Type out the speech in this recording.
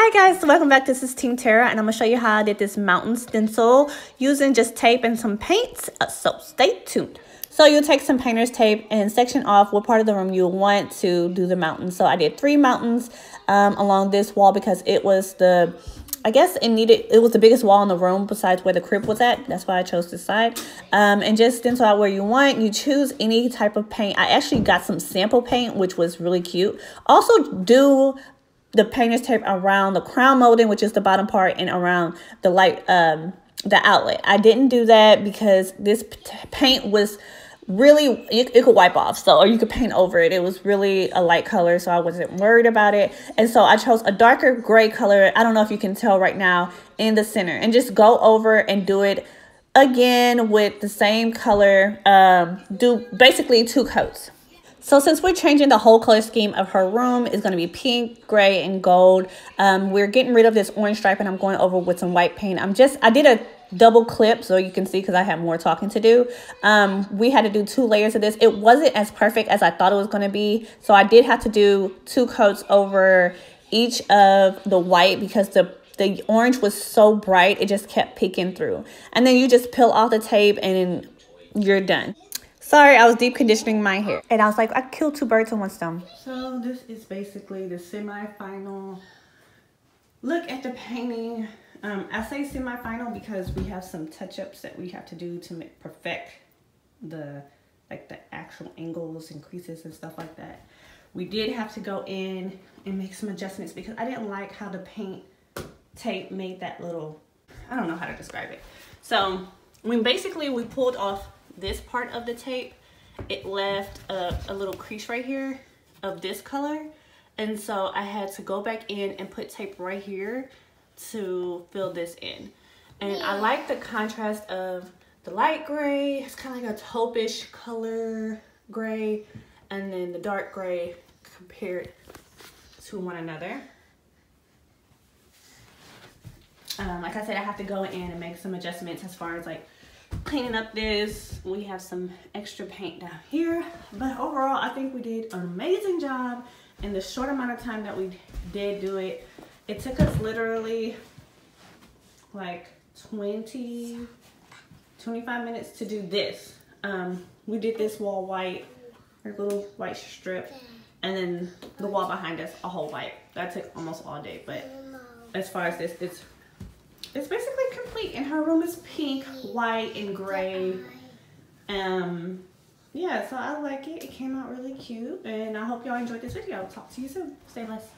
Hi guys, welcome back. This is Team Tara and I'm going to show you how I did this mountain stencil using just tape and some paints, so stay tuned. So you'll take some painter's tape and section off what part of the room you want to do the mountain. So I did 3 mountains along this wall because it was it was the biggest wall in the room besides where the crib was at. That's why I chose this side. And just stencil out where you want. You choose any type of paint. I actually got some sample paint, which was really cute. Also do the painter's tape around the crown molding, which is the bottom part, and around the light, the outlet. I didn't do that because this paint was really, it could wipe off, or you could paint over it. It was really a light color, so I wasn't worried about it. And so I chose a darker gray color. I don't know if you can tell right now, in the center, and just go over and do it again with the same color. Do basically 2 coats. So since we're changing the whole color scheme of her room, is going to be pink, gray, and gold. We're getting rid of this orange stripe and I'm going over with some white paint. I did a double clip so you can see because I have more talking to do. We had to do 2 layers of this. It wasn't as perfect as I thought it was going to be. So I did have to do 2 coats over each of the white because the orange was so bright. It just kept peeking through. And then you just peel off the tape and you're done. Sorry, I was deep conditioning my hair. And I was like, I killed 2 birds with 1 stone. So this is basically the semi-final look at the painting. I say semi-final because we have some touch-ups that we have to do to perfect the actual angles and creases and stuff like that. We did have to go in and make some adjustments because I didn't like how the paint tape made that little, I don't know how to describe it. So basically we pulled off this part of the tape, it left a little crease right here of this color, and so I had to go back in and put tape right here to fill this in. And I like the contrast of the light gray, it's kind of like a taupe-ish color gray, and then the dark gray compared to one another. Like I said, I have to go in and make some adjustments as far as like cleaning up this. We have some extra paint down here, but overall I think we did an amazing job in the short amount of time that we did do it. It took us literally like 25 minutes to do this. We did this wall white, a little white strip, and then the wall behind us a whole white. That took almost all day, but as far as this, it's basically complete, and her room is pink, white, and gray. Yeah, so I like it. It came out really cute, and I hope y'all enjoyed this video. Talk to you soon. Stay blessed.